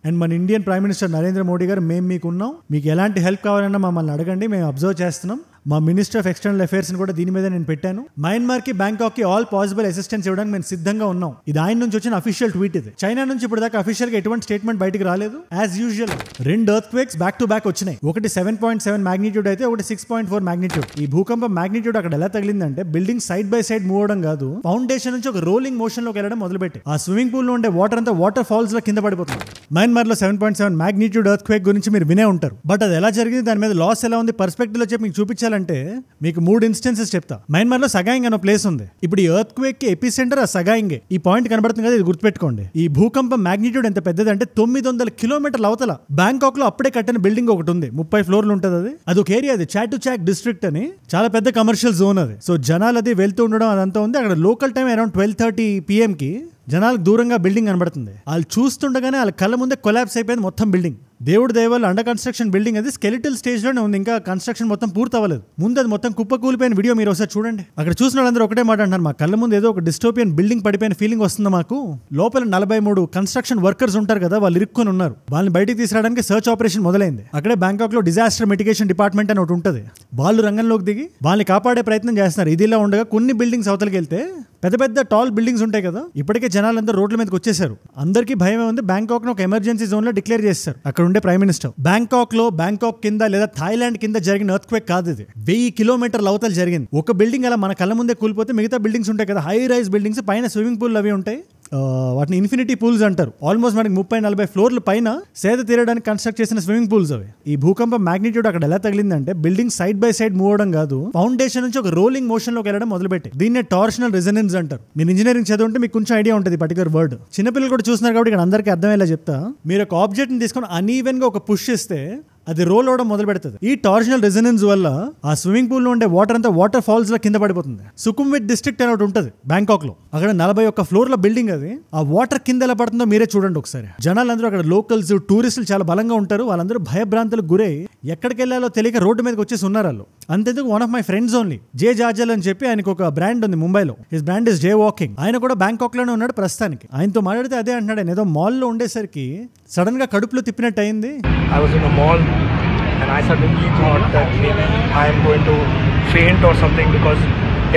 And మన Indian prime minister Narendra Modi గారు మేము మీకున్నాం, మీకు ఎలాంటి హెల్ప్ కావాలన్నా మమ్మల్ని అడగండి, మేము అబ్జర్వ్ చేస్తున్నాం. మా మినిస్టర్ ఆఫ్ ఎక్స్టర్నల్ అఫైర్స్ కూడా దీని మీద నేను పెట్టాను. మయన్మార్ కి బ్యాంకాక్ కి ఆల్ పాసిబుల్ అసిస్టెన్స్ ఇవ్వడానికి మేము సిద్ధంగా ఉన్నాం. ఇది ఆయన నుంచి వచ్చిన అఫీషియల్ ట్వీట్. ఇది చైనా నుంచి ఇప్పుడు దాకా అఫీషియల్ గా ఎటువంటి స్టేట్మెంట్ బయటకు రాలేదు. As usual 2 earth quakes back to back వచ్చినాయి. ఒకటి 7.7 మాగ్నిట్యూడ్ అయితే ఒకటి 6.4 మాగ్నిట్యూడ్. ఈ భూకంపం మాగ్నిట్యూడ్ అక్కడ ఎలా తగిలిందంటే building side by side move అవడం కాదు, ఫౌండేషన్ నుంచి ఒక రోలింగ్ మోషన్ లోకి వెళ్ళడం మొదలుపెట్టి ఆ స్విమ్మింగ్ పూల్ లో ఉండే వాటర్ అంతా వాటర్ ఫాల్స్ లో కింద పడిపోతుంది. మయన్మార్ లో 7.7 మాగ్నిట్యూడ్ ఎర్త్ క్వేక్ గురించి మీరు వినే ఉంటారు. బట్ అది ఎలా జరిగింది, దాని మీద లాస్ ఎలా ఉంది, పర్స్పెక్టివ్ లో చెప్పి మీకు చూపించాలంటే మీకు 3 ఇన్స్టెన్సెస్ చెప్తా. మయన్మార్ లో సగాయింగ్ అనే ప్లేస్ ఉంది. ఇప్పుడు ఈ ఎర్త్ క్వేక్ కి ఎపి సెంటర్ ఆ సగాయింగే. ఈ పాయింట్ కనబడుతుంది కదా, ఇది గుర్తుపెట్టుకోండి. ఈ భూకంపం మాగ్నిట్యూడ్ ఎంత పెద్దది అంటే 900 కిలోమీటర్ల అవతల బ్యాంకాక్ లో అప్పుడే కట్టిన బిల్డింగ్ ఒకటి ఉంది. 30 ఫ్లోర్లు ఉంటుంది. అది ఒక ఏరియా, అది చాటుచాక్ డిస్ట్రిక్ట్ అని, చాలా పెద్ద కమర్షియల్ జోన్ అది. సో జనాలు అది వెళ్తూ ఉండడం అదంతా ఉంది. అక్కడ లోకల్ టైం అరౌండ్ 12:30 PM కి జనాలకు దూరంగా బిల్డింగ్ కనబడుతుంది. వాళ్ళు చూస్తుండగానే వాళ్ళ కళ్ళ ముందే కొలాప్స్ అయిపోయింది మొత్తం బిల్డింగ్. దేవుడు దయవల్ల అండర్ కన్స్ట్రక్షన్ బిల్డింగ్ అది స్కెలిటల్ స్టేజ్ లోనే ఉంది, ఇంకా కన్స్ట్రక్షన్ మొత్తం పూర్తి అవ్వలేదు. ముందు అది మొత్తం కుప్ప కూలిపోయిన వీడియో మీరు ఒకసారి చూడండి. అక్కడ చూసిన వాళ్ళందరూ ఒకటే మాట అంటారు, మా కళ్ళ ముందు ఏదో ఒక డిస్టోపియన్ బిల్డింగ్ పడిపోయిన ఫీలింగ్ వస్తుంది మాకు. లోపల 43 కన్స్ట్రక్షన్ వర్కర్స్ ఉంటారు కదా, వాళ్ళు ఇరుక్కొని ఉన్నారు. వాళ్ళని బయటికి తీసుకురావడానికి సర్చ్ ఆపరేషన్ మొదలైంది. అక్కడే బ్యాంకాక్ లో డిజాస్టర్ మిటిగేషన్ డిపార్ట్మెంట్ అని ఒకటి ఉంటుంది. వాళ్ళు రంగంలోకి దిగి వాళ్ళని కాపాడే ప్రయత్నం చేస్తున్నారు. ఇదిలా ఉండగా కొన్ని బిల్డింగ్స్ అవతలకి వెళ్తే పెద్ద పెద్ద టాల్ బిల్డింగ్స్ ఉంటాయి కదా, ఇప్పటికే జనాలందరూ రోడ్ల మీదకి వచ్చేసారు. అందరికీ భయమే ఉంది. బ్యాంకాక్ ను ఒక ఎమర్జెన్సీ జోన్ లో డిక్లేర్ చేస్తారు అక్కడ ఉండే ప్రైమ్ మినిస్టర్. బ్యాంకాక్ లో బ్యాంకాక్ కింద లేదా థాయిలాండ్ కింద జరిగిన ఎర్త్ క్వేక్ కాదు ఇది. 1000 కిలోమీటర్ల అవతల జరిగింది. ఒక బిల్డింగ్ అలా మన కళ్ళ ముందే కూలిపోతే మిగతా బిల్డింగ్స్ ఉంటాయి కదా, హై రైజ్ బిల్డింగ్స్, పైన స్విమ్మింగ్ పూల్ అవి ఉంటాయి. వాటిని ఇన్ఫినిటీ పూల్స్ అంటారు. ఆల్మోస్ట్ మనకి 30-40 ఫ్లోర్ల పైన సేద తీరడానికి కన్స్ట్రక్ట్ చేసిన స్విమ్మింగ్ పూల్స్ అవి. ఈ భూకంపం మాగ్నిట్యూడ్ అక్కడ ఎలా తగిలిందంటే building side by side move అవడం కాదు, ఫౌండేషన్ నుంచి ఒక రోలింగ్ మోషన్ లోకి వెళ్ళడం మొదలుపెట్టి. దీన్నే టార్షనల్ రెజొనెన్స్ అంటారు. మీరు ఇంజనీరింగ్ చదువుంటే మీకు కొంచెం ఐడియా ఉంటుంది పర్టికులర్ వర్డ్. చిన్నపిల్లలు కూడా చూస్తున్నారు కాబట్టి ఇక్కడ అందరికీ అర్థమయ్యేలా చెప్తా. మీరు ఒక ఆబ్జెక్ట్ ని తీసుకొని అన్ఈవెన్ గా ఒక పుష్ చేస్తే అది రోల్ అవడం మొదలు పెడుతుంది. ఈ టార్షనల్ రెజొనెన్స్ వల్ల ఆ స్విమ్మింగ్ పూల్ లో ఉండే వాటర్ అంతా వాటర్ ఫాల్స్ లో కింద పడిపోతుంది. సుకుమ్విట్ డిస్ట్రిక్ట్ అని ఒకటి ఉంటుంది బ్యాంకాక్ లో. అక్కడ 41 ఫ్లోర్ల బిల్డింగ్ అది. ఆ వాటర్ కింద ఎలా పడుతుందో మీరే చూడండి ఒకసారి. జనాలందరూ అక్కడ లోకల్స్, టూరిస్టులు చాలా బలంగా ఉంటారు. వాళ్ళందరూ భయభ్రాంతులకు గురై ఎక్కడికి వెళ్ళాలో తెలియక రోడ్డు మీదకి వచ్చేసి ఉన్నారు వాళ్ళు. అంతేందుకు one of my friends only జే జార్జల్ అని చెప్పి ఆయనకు ఒక బ్రాండ్ ఉంది ముంబైలో. His brand is J walking. ఆయన కూడా బ్యాంకాక్ లోనే ఉన్నాడు ప్రస్తుతానికి. ఆయనతో మాట్లాడితే అదే అంటున్నాడు, ఆయన ఏదో మాల్ లో ఉండేసరికి సడన్ గా కడుపులో తిప్పినట్టు అయింది. And I suddenly thought that maybe I am going to faint or something because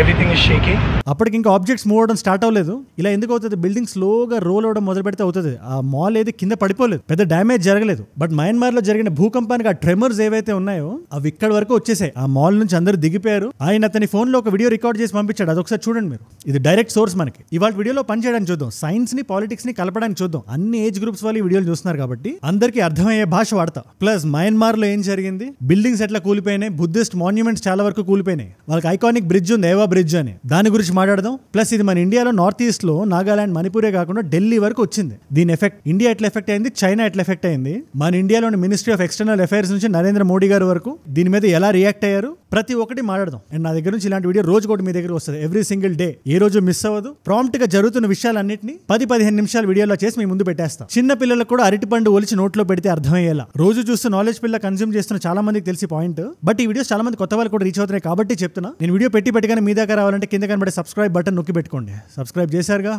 everything is shaking. అప్పటికి ఇంకా ఆబ్జెక్ట్స్ మూవ్ అవడం స్టార్ట్ అవ్వలేదు. ఇలా ఎందుకు అవుతుంది, బిల్డింగ్ స్లోగా రోల్ అవడం మొదలు పెడితే అవుతుంది. ఆ మాల్ ఏది కింద పడిపోలేదు, పెద్ద డ్యామేజ్ జరగలేదు. బట్ మయన్మార్ లో జరిగిన భూకంపానికి ఆ ట్రెమర్స్ ఏవైతే ఉన్నాయో అవి ఇక్కడ వరకు వచ్చేసాయి. ఆ మాల్ నుంచి అందరూ దిగిపోయారు. ఆయన అతని ఫోన్ లో ఒక వీడియో రికార్డ్ చేసి పంపించాడు, అదొకసారి చూడండి మీరు. ఇది డైరెక్ట్ సోర్స్ మనకి. ఇవాళ వీడియోలో పని చేయడానికి చూద్దాం, సైన్స్ ని పాలిటిక్స్ ని కలపడానికి చూద్దాం. అన్ని ఏజ్ గ్రూప్స్ వాళ్ళు ఈ వీడియోలు చూస్తున్నారు కాబట్టి అందరికీ అర్థమయ్యే భాష వాడతా. ప్లస్ మయన్మార్ లో ఏం జరిగింది, బిల్డింగ్స్ ఎట్లా కూలిపోయినాయి, బుద్ధిస్ట్ మాన్యుమెంట్స్ చాలా వరకు కూలిపోయినాయి. వాళ్ళకి ఐకానిక్ బ్రిడ్జ్ ఉంది, ఏవా బ్రిడ్జ్ అని, దాని గురించి మాట్లాడదాం. ప్లస్ ఇది మన ఇండియాలో నార్త్ ఈస్ట్ లో నాగాలాండ్, మణిపూరే కాకుండా ఢిల్లీ వరకు వచ్చింది. దీని ఎఫెక్ట్ ఇండియా ఎట్లా ఎఫెక్ట్ అయింది, చైనా ఎట్లా ఎఫెక్ట్ అయింది, మన ఇండియాలోని మినిస్ట్రీ ఆఫ్ ఎక్స్టర్నల్ అఫైర్స్ నుంచి నరేంద్ర మోడీ గారు వరకు దీని మీద ఎలా రియాక్ట్ అయ్యారు, ప్రతి ఒక్కటి మాట్లాడదాం. అండ్ నా దగ్గర నుంచి ఇలాంటి వీడియో రోజు కూడా మీ దగ్గర వస్తుంది, ఎవ్రీ సింగిల్ డే. ఏ రోజు మిస్ అవ్వదు. ప్రాంప్ట్ గా జరుగుతున్న విషయాలన్నింటినీ 10-15 నిమిషాల వీడియోలో చేసి మీ ముందు పెట్టేస్తాం. చిన్న పిల్లలకు కూడా అరటిపండు ఒలిచి నోట్లో పెడితే అర్థమయ్యేలా. రోజు చూస్తూ నాలెడ్జ్ పిల్ల కన్స్యూమ్ చేస్తున్న చాలా మందికి తెలిసి పాయింట్. బట్ ఈ వీడియోస్ చాలా మంది కొత్త వాళ్ళు కూడా రీచ్ అవుతున్నాయి కాబట్టి చెప్తున్నా. నేను వీడియో పెట్టగానే మీ దగ్గర రావాలంటే కింద కనబడే సబ్స్క్రైబ్ బటన్ నొక్కి పెట్టుకోండి. సబ్స్క్రైబ్ చేశారుగా,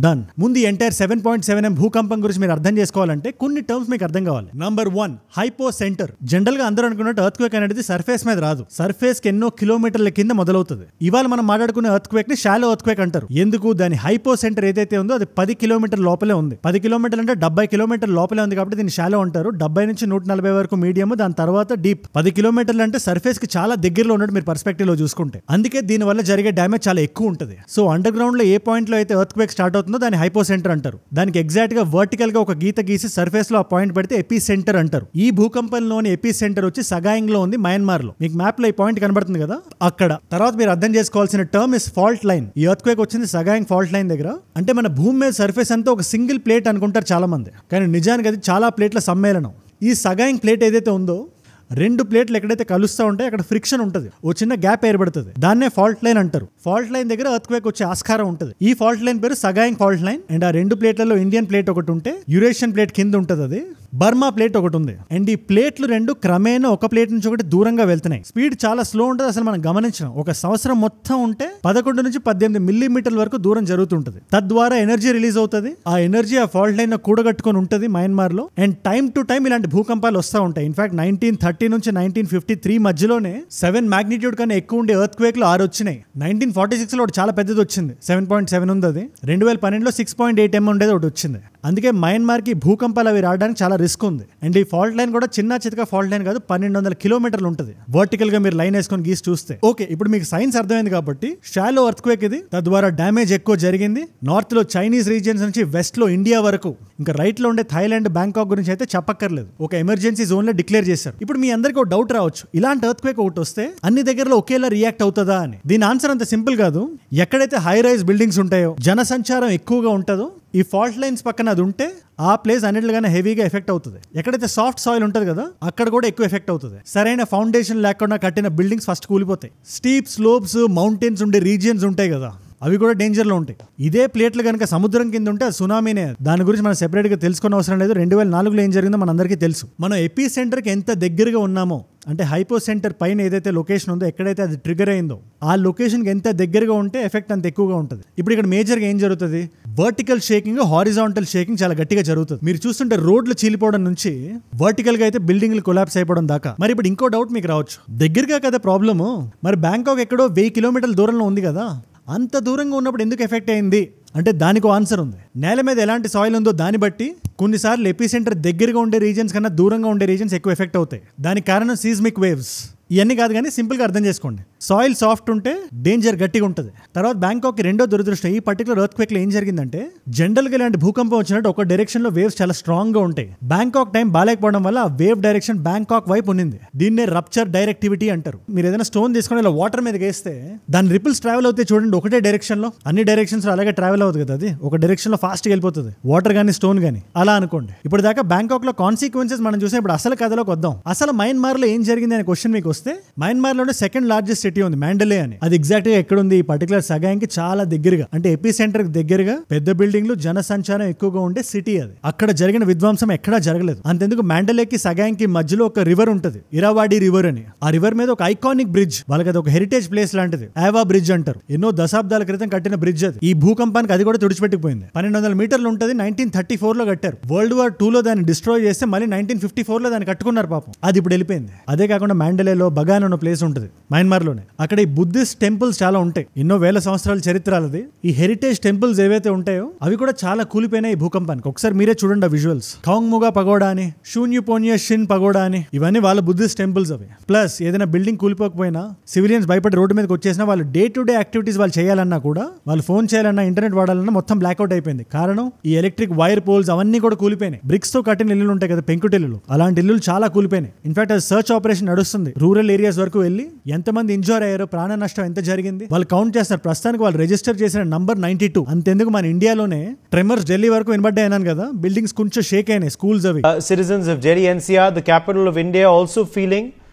డన్. ముందు ఎంటైర్ 7.7 భూకంపం గురించి మీరు అర్థం చేసుకోవాలంటే కొన్ని టర్మ్స్ మీకు అర్థం కావాలి. Number 1, hypo centre. జనరల్ గా అందరూ అనుకున్నట్టు ఎర్త్ క్వేక్ అనేది సర్ఫేస్ మీద రాదు, సర్ఫేస్ కి ఎన్నో కిలోమీటర్ల కింద మొదలవుతుంది. ఇవాళ మనం మాట్లాడుకునే ఎర్త్ క్వేక్ ని షాలో ఎర్త్ క్వేక్ అంటారు. ఎందుకు, దాని హైపో సెంటర్ ఏదైతే ఉందో అది 10 కిలోమీటర్ లోపలే ఉంది. 10 కిలోమీటర్లు అంటే 70 కిలోమీటర్ లోపలే ఉంది కాబట్టి దీన్ని షాలో అంటారు. 70 నుంచి 140 వరకు మీడియం, దాని తర్వాత డీప్. 10 కిలోమీటర్లు అంటే సర్ఫేస్ కి చాలా దగ్గరలో ఉన్నట్టు మీరు పర్స్పెక్టివ్ లో చూసుకుంటే. అందుకే దీని వల్ల జరిగే డ్యామేజ్ చాలా ఎక్కువ ఉంటుంది. సో అండర్ గ్రౌండ్ లో ఏ పాయింట్ లో అయితే ఎర్త్ క్వేక్ స్టార్ట్ అవుతుందో దాన్ని హైపో సెంటర్ అంటారు. దానికి ఎగ్జాక్ట్ గా వర్టికల్ గా ఒక గీత గీసి సర్ఫేస్ లో ఆ పాయింట్ పెడితే ఎపి సెంటర్ అంటారు. ఈ భూకంపంలోని ఎపి సెంటర్ వచ్చి సగాయింగ్ లో ఉంది, మయన్మార్ లో. మీకు మ్యాప్ లో ఈ పాయింట్ కనబడుతుంది కదా అక్కడ. తర్వాత మీరు అర్థం చేసుకోవాల్సిన టర్మ్ ఇస్ ఫాల్ట్ లైన్. ఈ ఎర్త్ క్వేక్ వచ్చింది సగాయింగ్ ఫాల్ట్ లైన్ దగ్గర. అంటే మన భూమి మీద సర్ఫేస్ అంతా ఒక సింగిల్ ప్లేట్ అనుకుంటారు చాలా మంది, కానీ నిజానికి అది చాలా ప్లేట్ల సమ్మేళనం. ఈ సగాయింగ్ ప్లేట్ ఏదైతే ఉందో 2 ప్లేట్లు ఎక్కడైతే కలుస్తూ ఉంటాయి అక్కడ ఫ్రిక్షన్ ఉంటుంది, ఓ చిన్న గ్యాప్ ఏర్పడుతుంది. దాన్నే ఫాల్ట్ లైన్ అంటారు. ఫాల్ట్ లైన్ దగ్గర ఎర్త్ క్వేక్ వచ్చే ఆస్కారం ఉంటుంది. ఈ ఫాల్ట్ లైన్ పేరు సగాయింగ్ ఫాల్ట్ లైన్. అండ్ ఆ 2 ప్లేట్లలో ఇండియన్ ప్లేట్ ఒకటి ఉంటే యురేషియన్ ప్లేట్ కింద ఉంటుంది అది. బర్మా ప్లేట్ ఒకటి ఉంది. అండ్ ఈ ప్లేట్లు రెండు క్రమేణా ఒక ప్లేట్ నుంచి ఒకటి దూరంగా వెళ్తున్నాయి. స్పీడ్ చాలా స్లో ఉంటుంది, అసలు మనం గమనించాం. ఒక సంవత్సరం మొత్తం ఉంటే 11 నుంచి 18 మిల్లీమీటర్ల వరకు దూరం జరుగుతుంటది. తద్వారా ఎనర్జీ రిలీజ్ అవుతుంది. ఆ ఎనర్జీ ఆ ఫాల్ట్ లైన్ కూడగట్టుకొని ఉంటుంది మయన్మార్ లో. అండ్ టైం టు టైం ఇలాంటి భూకంపాలు వస్తూ ఉంటాయి. ఇన్ఫాక్ట్ 1930 నుంచి 1953 మధ్యలోనే 7 మాగ్నిట్యూడ్ కన్నా ఎక్కువ ఉండే ఎర్త్ క్వేక్ 6 వచ్చినాయి. 1946 లో ఒకటి చాలా పెద్దది వచ్చింది, 7.7 ఉంది. అది 2012లో 6.8 ఉండేది ఒకటి వచ్చింది. అందుకే మయన్మార్ కి భూకంపాలు అవి రావడానికి చాలా రిస్క్ ఉంది. అండ్ ఈ ఫాల్ట్ లైన్ కూడా చిన్న చితక ఫాల్ట్ లైన్ కాదు, 1200 కిలోమీటర్లు ఉంటుంది వర్టికల్ గా మీరు లైన్ వేసుకొని గీసి చూస్తే. ఓకే, ఇప్పుడు మీకు సైన్స్ అర్థమైంది కాబట్టి షాలో ఎర్త్ క్వేక్ ఇది, తద్వారా డ్యామేజ్ ఎక్కువ జరిగింది. నార్త్ లో చైనీస్ రీజియన్స్ నుంచి వెస్ట్ లో ఇండియా వరకు, ఇంకా రైట్ లో ఉండే థాయిలాండ్ బ్యాంకాక్ గురించి అయితే చెప్పక్కర్లేదు. ఒక ఎమర్జెన్సీ జోన్ లో డిక్లేర్ చేశారు. ఇప్పుడు మీ అందరికీ ఒక డౌట్ రావచ్చు, ఇలాంటి ఎర్త్ క్వేక్ ఒకటి వస్తే అన్ని దగ్గరలో ఒకేలా రియాక్ట్ అవుతుందా అని. దీని ఆన్సర్ అంత సింపుల్ కాదు. ఎక్కడైతే హై రైజ్ బిల్డింగ్స్ ఉంటాయో, జనసంచారం ఎక్కువగా ఉంటుందో, ఈ ఫాల్ట్ లైన్స్ పక్కన అది ఉంటే ఆ ప్లేస్ అన్నిటిగానే హెవీగా ఎఫెక్ట్ అవుతుంది. ఎక్కడైతే సాఫ్ట్ సాయిల్ ఉంటుంది కదా, అక్కడ కూడా ఎక్కువ ఎఫెక్ట్ అవుతుంది. సరైన ఫౌండేషన్ లేకుండా కట్టిన బిల్డింగ్స్ ఫస్ట్ కూలిపోతాయి. స్టీప్ స్లోప్స్, మౌంటైన్స్ ఉండే రీజియన్స్ ఉంటాయి కదా, అవి కూడా డేంజర్ లో ఉంటాయి. ఇదే ప్లేట్లు కనుక సముద్రం కింద ఉంటే అది సునామీనే. దాని గురించి మనం సెపరేట్ గా తెలుసుకునే అవసరం లేదు. 2004లో ఏం జరిగిందో మనందరికీ తెలుసు. మనం ఎపీ సెంటర్ కి ఎంత దగ్గరగా ఉన్నామో, అంటే హైపో సెంటర్ పైన ఏదైతే లొకేషన్ ఉందో, ఎక్కడైతే అది ట్రిగర్ అయిందో ఆ లొకేషన్కి ఎంత దగ్గరగా ఉంటే ఎఫెక్ట్ అంత ఎక్కువగా ఉంటుంది. ఇప్పుడు ఇక్కడ మేజర్గా ఏం జరుగుతుంది, వర్టికల్ షేకింగ్, హారిజాంటల్ షేకింగ్ చాలా గట్టిగా జరుగుతుంది. మీరు చూస్తుంటే రోడ్లు చీలిపోవడం నుంచి వర్టికల్ గా అయితే బిల్డింగ్లు కొలాప్స్ అయిపోవడం దాకా. మరి ఇప్పుడు ఇంకో డౌట్ మీకు రావచ్చు, దగ్గరగా కదా ప్రాబ్లము, మరి బ్యాంకాక్ ఎక్కడో 1000 కిలోమీటర్ల దూరంలో ఉంది కదా, అంత దూరంగా ఉన్నప్పుడు ఎందుకు ఎఫెక్ట్ అయింది అంటే దానికి ఆన్సర్ ఉంది. నేల మీద ఎలాంటి సాయిల్ ఉందో దాన్ని బట్టి కొన్నిసార్లు ఎపిసెంటర్ దగ్గరగా ఉండే రీజన్స్ కన్నా దూరంగా ఉండే రీజన్స్ ఎక్కువ ఎఫెక్ట్ అవుతాయి. దానికి కారణం సీస్మిక్ వేవ్స్. ఇవన్నీ కాదు కానీ సింపుల్గా అర్థం చేసుకోండి. సాయిల్ సాఫ్ట్ ఉంటే డేంజర్ గట్టిగా ఉంటుంది. తర్వాత బ్యాంకాక్కి రెండో దురదృష్టం, ఈ పర్టికులర్ ఎర్త్ క్వేక్లో ఏం జరిగిందంటే, జనరల్గా ఇలాంటి భూకంపం వచ్చినట్టు ఒక డైరెక్షన్లో వేవ్స్ చాలా స్ట్రాంగ్గా ఉంటాయి. బ్యాంకాక్ టైం బాగాలేకపోవడం వల్ల ఆ వేవ్ డైరెక్షన్ బ్యాంకాక్ వైపు ఉన్నింది. దీన్నే రప్చర్ డైరెక్టివిటీ అంటారు. మీరు ఏదైనా స్టోన్ తీసుకొని ఇలా వాటర్ మీద వేస్తే దాని రిపుల్స్ ట్రావెల్ అవుతాయి చూడండి, ఒకటే డైరెక్షన్లో. అన్ని డైరెక్షన్స్ అలాగే ట్రావెల్ అవుతుంది కదా, అది ఒక డైరెక్షన్లో ఫాస్ట్గా వెళ్ళిపోతుంది, వాటర్ కానీ స్టోన్ కానీ. అలా అనుకోండి. ఇప్పుడు దాకా బ్యాంకాక్లో కాన్సిక్వెన్సెస్ మనం చూసాం. ఇప్పుడు అసలు కథలోకి వద్దాం. అసలు మయన్మార్లో ఏం జరిగింది అనే క్వశ్చన్ మీకు వస్తే, మయన్మార్లో సెకండ్ లార్జెస్ట్ సిటీ ఉంది మ్యాండలే అని. అది ఎగ్జాక్ట్ గా ఎక్కడ ఉంది, ఈ పర్టికులర్ సగాంగ్ కి చాలా దగ్గరగా, అంటే ఎపీ సెంటర్ కి దగ్గరగా పెద్ద బిల్డింగ్లు, జనసంచారం ఎక్కువగా ఉండే సిటీ అది. అక్కడ జరిగిన విధ్వంసం ఎక్కడా జరగలేదు. అంతెందుకు మ్యాండలేకి సగాంగ్ కి మధ్యలో ఒక రివర్ ఉంటుంది, ఇరావాడి రివర్ అని. ఆ రివర్ మీద ఒక ఐకానిక్ బ్రిడ్జ్, వాళ్ళకి అది ఒక హెరిటేజ్ ప్లేస్ లాంటిది, ఆవా బ్రిడ్జ్ అంటారు. ఎన్నో దశాబ్దాల క్రితం కట్టిన బ్రిడ్జ్ అది. ఈ భూకంపానికి అది కూడా తుడిచిపెట్టుకుపోయింది. 1200 మీటర్లు ఉంటుంది. 1934 లో కట్టారు. World War II లో దాన్ని డిస్ట్రాయ్ చేస్తే మళ్ళీ 1954 లో దాన్ని కట్టుకున్నారు పాపం. అది ఇప్పుడు వెళ్ళిపోయింది. అదే కాకుండా మ్యాండలేలో బగాన్ అన్న ప్లేస్ ఉంటుంది మయన్మార్లోనే. అక్కడ ఈ బుద్ధిస్ట్ టెంపుల్స్ చాలా ఉంటాయి, ఎన్నో వేల సంవత్సరాల చరిత్రలది. ఈ హెరిటేజ్ టెంపుల్స్ ఏవైతే ఉంటాయో అవి కూడా చాలా కూలిపోయినాయి ఈ భూకంపానికి. ఒకసారి మీరే చూడండి ఆ విజువల్స్. ఖాంగ్ముగా పగోడా అని, షూన్యుపోన్య షిన్ పగోడా అని, ఇవన్నీ వాళ్ళ బుద్ధిస్ట్ టెంపుల్స్ అవి. ప్లస్ ఏదైనా బిల్డింగ్ కూలిపోకపోయినా, సివిలియన్స్ భయపడి రోడ్డు మీదకి వచ్చేసినా, వాళ్ళు డే టు డే యాక్టివిటీస్ వాళ్ళు చేయాలన్నా కూడా, వాళ్ళు ఫోన్ చేయాలన్నా, ఇంటర్నెట్ వాడాలన్నా మొత్తం బ్లాక్అవుట్ అయిపోయింది. కారణం ఈ ఎలక్ట్రిక్ వైర్ పోల్స్ అవన్నీ కూడా కూలిపోయినాయి. బ్రిక్స్ తో కట్టిన ఇల్లులు ఉంటాయి కదా, పెంకుటిల్లులు, అలాంటి ఇల్లులు చాలా కూలిపోయినాయి. ఇన్ఫాక్ట్ అది సర్చ్ ఆపరేషన్ నడుస్తుంది. రూరల్ ఏరియాస్ వరకు వెళ్ళి ఎంతమంది ఇంజూర్ అయ్యారో, ప్రాణ నష్టం ఎంత జరిగింది వాళ్ళు కౌంట్ చేస్తారు. ప్రస్తుతానికి వాళ్ళు రిజిస్టర్ చేసిన నంబర్ 92. అంతెందుకు మన ఇండియాలోనే ట్రెమర్స్ ఢిల్లీ వరకు వినబడ్డాయి అన్నాను కదా, బిల్డింగ్స్ కొంచెం షేక్ అయినాయి, స్కూల్స్ అవి. Citizens of Delhi NCR, the capital of India, also feeling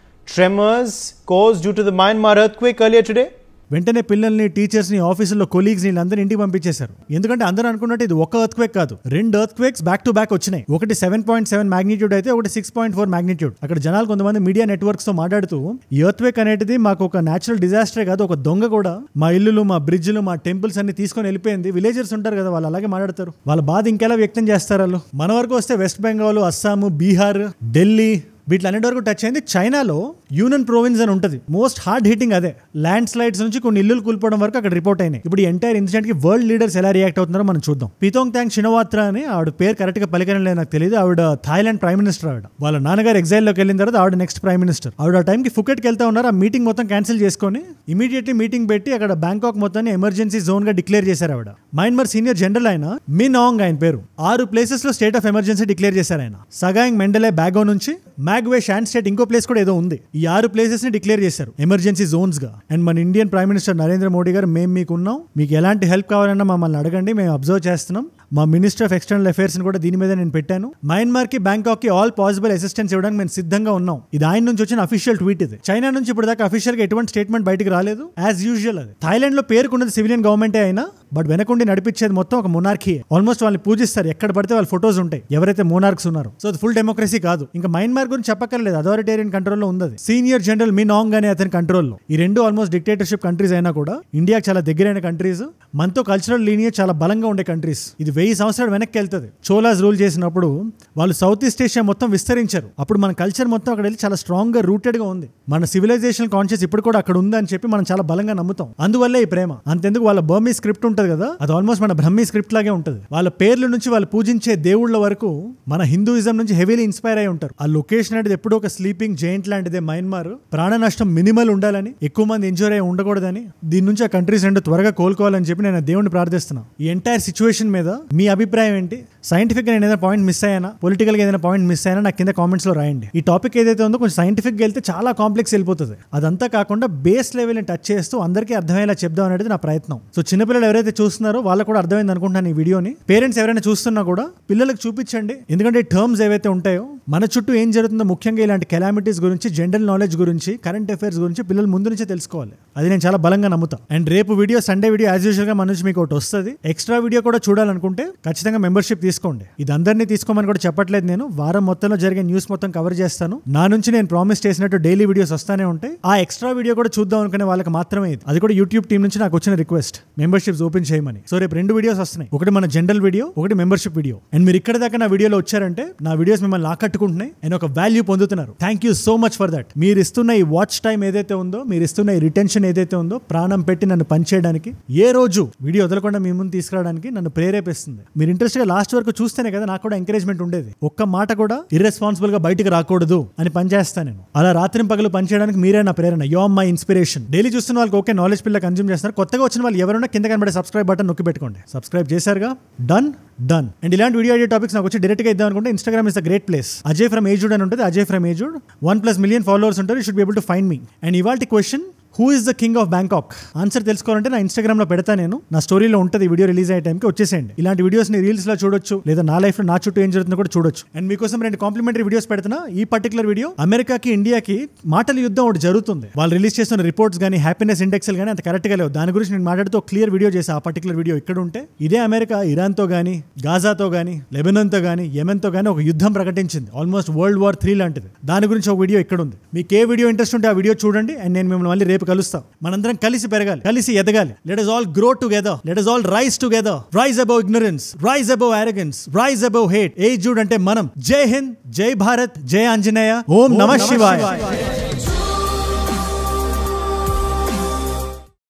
tremors caused due to the Myanmar earthquake earlier today. వెంటనే పిల్లల్ని, టీచర్స్ని, ఆఫీసుల్లో కొలీగ్స్ ని అందరూ ఇంటికి పంపించేశారు. ఎందుకంటే అందరూ అనుకున్నట్టు ఇది ఒక ఎర్త్ క్వేక్ కాదు, 2 earth quakes back to back వచ్చినాయి. ఒకటి 7.7 మాగ్నిట్యూడ్ అయితే ఒకటి 6.4 మాగ్నిట్యూడ్. అక్కడ జనాలు కొంతమంది మీడియా నెట్వర్క్స్ తో మాట్లాడుతూ, ఈ ఎర్త్ క్వేక్ అనేది మాకు ఒక నేచురల్ డిజాస్టరే కాదు, ఒక దొంగ కూడా మా ఇల్లులు, మా బ్రిడ్జ్లు, మా టెంపుల్స్ అన్ని తీసుకొని వెళ్ళిపోయింది. విలేజర్స్ ఉంటారు కదా, వాళ్ళు అలాగే మాట్లాడతారు. వాళ్ళ బాధ ఇంకెలా వ్యక్తం చేస్తారు వాళ్ళు. మన వరకు వస్తే వెస్ట్ బెంగాల్, అస్సాం, బీహార్, ఢిల్లీ వీటిలన్నిటి వరకు టచ్ అయింది. చైనాలో యూనన్ ప్రోవిన్స్ అని ఉంటుంది, మోస్ట్ హార్డ్ హిట్టింగ్ అదే. ల్యాండ్ స్లైడ్స్ నుంచి కొన్ని ఇల్లులు కూలిపోవడం వరకు అక్కడ రిపోర్ట్ అయినాయి. ఇప్పుడు ఈ ఎంటైర్ ఇన్సిడెంట్ కి వరల్డ్ లీడర్స్ ఎలా రియాక్ట్ అవుతున్నారో మనం చూద్దాం. పితోంగ్ తాంగ్ షినవాత్రా అని, ఆవిడ పేరు కరెక్ట్ గా పలికడం లేదు నాకు తెలియదు. ఆవిడ థాయిలాండ్ ప్రైమ్ మినిస్టర్. ఆవిడ వాళ్ళ నాన్నగారు ఎగ్జైల్ లోకి వెళ్ళిన తర్వాత ఆవిడ నెక్స్ట్ ప్రైమ్ మినిస్టర్. ఆవిడ ఆ టైంకి ఫుకెట్కి వెళ్తా ఉన్నారు. ఆ మీటింగ్ మొత్తం క్యాన్సిల్ చేసుకొని ఇమీడియట్లీ మీటింగ్ పెట్టి అక్కడ బ్యాంకాక్ మొత్తాన్ని ఎమర్జెన్సీ జోన్ గా డిక్లేర్ చేశారు. ఆవిడ మయన్మార్ సీనియర్ జనరల్ అయిన మిన్ ఆంగ్ ఆయన పేరు. 6 ప్లేసెస్ లో స్టేట్ ఆఫ్ ఎమర్జెన్సీ డిక్లేర్ చేశారు ఆయన. సగాంగ్, మెండలే, బ్యాగో నుంచి మ్యాగ్వే, షాన్ స్టేట్, ఇంకో ప్లేస్ కూడా ఏదో ఉంది. ఈ 6 ప్లేసెస్ ని డిక్లేర్ చేశారు ఎమర్జెన్సీ జోన్స్ గా. అండ్ మన Indian prime minister Narendra Modi గారు, మేము మీకు ఉన్నాం, మీకు ఎలాంటి హెల్ప్ కావాలన్నా మమ్మల్ని అడగండి, మేము అబ్జర్వ్ చేస్తున్నాం. మా మినిస్టర్ ఆఫ్ ఎక్స్టర్నల్ అఫైర్స్ ని కూడా దీని మీద నేను పెట్టాను. మయన్మార్ కి, బ్యాంకాక్ కి ఆల్ పాసిబుల్ అసిస్టెన్స్ ఇవ్వడానికి మేము సిద్ధంగా ఉన్నాం. ఇది ఆయన నుంచి వచ్చిన అఫీషియల్ ట్వీట్. ఇది చైనా నుంచి ఇప్పుడు దాకా అఫీషియల్ గా ఎటువంటి స్టేట్మెంట్ బయటకు రాలేదు. యాజ్ యూజువల్ అది థాయిలాండ్ లో పేరుకున్నది సివిలియన్ గవర్నమెంటే అయినా బట్ వెనకుండి నడిపించేది మొత్తం ఒక మొనార్కీ. ఆల్మోస్ట్ వాళ్ళని పూజిస్తారు, ఎక్కడ పడితే వాళ్ళ ఫోటోస్ ఉంటాయి ఎవరైతే మోనార్క్స్ ఉన్నారో. సో ఫుల్ డెమోక్రసీ కాదు. ఇంకా మయన్మార్ గురించి చెప్పక్కర్లేదు, అథారిటేరియన్ కంట్రోల్లో ఉంది. సీనియర్ జనరల్ మినాంగ్ అనే అతని కంట్రోల్లో. ఈ రెండు ఆల్మోస్ట్ డిక్టేటర్షిప్ కంట్రీస్ అయినా కూడా ఇండియాకి చాలా దగ్గరైన కంట్రీస్, మనతో కల్చరల్ లీనియర్ చాలా బలంగా ఉండే కంట్రీస్. ఇది 1000 సంవత్సరాలు వెనక్కి వెళ్తుంది. చోలాస్ రూల్ చేసినప్పుడు వాళ్ళు సౌత్ ఈస్ట్ ఏషియా మొత్తం విస్తరించారు. అప్పుడు మన కల్చర్ మొత్తం అక్కడ వెళ్ళి చాలా స్ట్రాంగ్ గా రూటెడ్ గా ఉంది. మన సివిలైజేషన్ కాన్షియస్ ఇప్పుడు కూడా అక్కడ ఉంది అని చెప్పి మనం చాలా బలంగా నమ్ముతాం. అందువల్లే ఈ ప్రేమ. అంతెందుకు వాళ్ళ బర్మీ స్క్రిప్ట్ ఉంటుంది కదా, అది ఆల్మోస్ట్ మన బ్రహ్మీ స్క్రిప్ట్ లాగే ఉంటుంది. వాళ్ళ పేర్ల నుంచి వాళ్ళు పూజించే దేవుళ్ళ వరకు మన హిందూయిజం నుంచి హెవీలీ ఇన్స్పైర్ అయి ఉంటారు. ఆ లొకేషన్ అనేది ఎప్పుడూ ఒక స్లీపింగ్ జైంట్ లాంటిదే మయన్మార్. ప్రాణ నష్టం మినిమల్ ఉండాలని, ఎక్కువ మంది ఇంజూర్ అయ్యి ఉండకూడదని, దీని నుంచి ఆ కంట్రీస్ రెండు త్వరగా కోలుకోవాలని చెప్పి నేను దేవుడిని ప్రార్థిస్తున్నాను. ఈ ఎంటైర్ సిచ్యువేషన్ మీద మీ అభిప్రాయం ఏంటి? సైంటిఫిక్ గా నేను ఏదైనా పాయింట్ మిస్ అయ్యానా, పొలిటికల్ గా ఏదైనా పాయింట్ మిస్ అయినా నాకు కింద కామెంట్స్ లో రాయండి. ఈ టాపిక్ ఏదైతే ఉందో కొంచెం సైంటిఫిక్ గా వెళ్తే చాలా కాంప్లెక్స్ వెళ్ళిపోతుంది. అదంతా కాకుండా బేస్ లెవెల్ ని టచ్ చేస్తూ అందరికీ అర్థమయ్యేలా చెప్దాం అనేది నా ప్రయత్నం. సో చిన్నపిల్లలు ఎవరైతే చూస్తున్నారో వాళ్ళకు కూడా అర్థమైంది అనుకుంటున్నాను ఈ వీడియోని. పేరెంట్స్ ఎవరైనా చూస్తున్నా కూడా పిల్లలకు చూపించండి. ఎందుకంటే టర్మ్స్ ఏవైతే ఉంటాయో, మన చుట్టూ ఏం జరుగుతుందో, ముఖ్యంగా ఇలాంటి కెలామిటీస్ గురించి, జనరల్ నాలెడ్జ్ గురించి, కరెంట్ అఫైర్స్ గురించి పిల్లలు ముందు నుంచే తెలుసుకోవాలి. అది నేను చాలా బలంగా నమ్ముతాను. అండ్ రేపు video, Sunday video as usual గా మన నుంచి మీకు ఒకటి వస్తుంది. ఎక్స్ట్రా వీడియో కూడా చూడాలనుకుంటే ఖచ్చితంగా మెంబర్షిప్ తీసుకోండి. ఇది అందరినీ తీసుకోమని కూడా చెప్పట్లేదు నేను. వారం మొత్తంలో జరిగే న్యూస్ మొత్తం కవర్ చేస్తాను. నా నుంచి నేను ప్రామిస్ చేసినట్టు డైలీ వీడియోస్ వస్తానే ఉంటాయి. ఆ ఎక్స్ట్రా వీడియో కూడా చూద్దాం అనుకునే వాళ్ళకి మాత్రమే ఇది. అది కూడా యూట్యూబ్ టీం నుంచి నాకు వచ్చిన రిక్వెస్ట్, మెంబర్షిప్స్ ఓపెన్ చేయమని. సో రేపు 2 వీడియోస్ వస్తున్నాయి. ఒకటి మన జనరల్ వీడియో, ఒకటి మెంబర్షిప్ వీడియో. అండ్ మీరు ఇక్కడ దాకా నా వీడియోలో వచ్చారంటే నా వీడియోస్ మిమ్మల్ని ఆకట్టుకుంటున్నాయి అండ్ ఒక వాల్యూ పొందుతున్నారు. Thank you so much for that. మీరు ఇస్తున్న ఈ వాచ్ టైం ఏదైతే ఉందో, మీరు ఇస్తున్న ఈ రిటెన్షన్ ఏదైతే ఉందో, ప్రాణం పెట్టి నన్ను పనిచేయడానికి, ఏ రోజు వీడియో వదలకుండా మీ ముందు తీసుకురావడానికి నన్ను ప్రేరేపిస్తుంది. మీరు ఇంట్రెస్ట్ గా లాస్ట్ వరకు చూస్తేనే కదా నాకు కూడా ఎంకరేజ్మెంట్ ఉండేది. ఒక్క మాట కూడా ఇర్రెస్పాన్సిబుల్ గా బయటకు రాకూడదు అని పనిచేస్తాను నేను. అలా రాత్రి పగలు పనిచేయడానికి మీరే నా ప్రేరణ. You are my inspiration. Daily చూస్తున్న వాళ్ళకి ఓకే, నాలెడ్జ్ పిల్ల కన్జ్యూమ్ చేస్తున్నారు. కొత్తగా వచ్చిన వాళ్ళు ఎవరైనా కింద కనబడే సబ్స్క్రైబ్ బటన్ నొక్కి పెట్టుకోండి. సబ్స్క్రైబ్ చేశారుగా, డన్. అండ్ ఇలాంటి వీడియో ఐడియా టాపిక్స్ నాకు వచ్చి డైరెక్ట్ గా ఇద్దాం అనుకుంటే Instagram is the great place. Ajay from ఏజుడ్ అని ఉంటుంది. అజయ్ ఫ్రమ్ ఏజుడ్ 1+ మిలియన్ ఫాలోవర్స్ ఉంటారు. You should be able to find me. And ఇవాల్టి question, who is the king of Bangkok? Answer తెలుసుకోవాలంటే నా ఇన్స్టాగ్రామ్ లో పెడతా నేను. నా స్టోరీలో ఉంటుంది. వీడియో రిలీజ్ అయ్యే టైంకి వచ్చేసేయండి. ఇలాంటి వీడియోస్ ని రీల్స్ లో చూడొచ్చు, లేదా నా లైఫ్ లో నా చుట్టూ ఏం జరుగుతుందో కూడా చూడొచ్చు. అండ్ మీకోసం 2 కాంప్లిమెంటరీ వీడియోస్ పెడుతున్నా. ఈ పర్టికులర్ వీడియో, అమెరికాకి ఇండియాకి మాటల యుద్ధం ఒకటి జరుగుతుంది. వాళ్ళు రిలీజ్ చేస్తున్న రిపోర్ట్స్ కానీ, హ్యాపీనెస్ ఇండెక్స్ కానీ అంత కరెక్ట్ గా లేవు. దాని గురించి నేను మాట్లాడుతూ క్లియర్ వీడియో చేసి, ఆ పర్టికులర్ వీడియో ఇక్కడ ఉంటే, ఇదే అమెరికా ఇరాన్ తో గానీ, గాజాతో గానీ, లెబనాన్ తో గానీ, యెమెన్ తో గానీ ఒక యుద్ధం ప్రకటించింది. ఆల్మోస్ట్ వరల్డ్ వార్ 3 లాంటిది. దాని గురించి ఒక వీడియో ఇక్కడ ఉంది. మీకు ఏ వీడియో ఇంట్రెస్ట్ ఉంటే ఆ వీడియో చూడండి. అండ్ నేను మిమ్మల్ని మళ్ళీ రేపు కలుస్తాం. మనందరం కలిసి పెరగాలి, కలిసి ఎదగాలి. Let us all grow together. Let us all rise together. Rise above ignorance, rise above arrogance, rise above hate. ఏజుడ్ అంటే మనం. జై హింద్, జై భారత్, జై ఆంజనేయ, ఓం నమః శివాయ.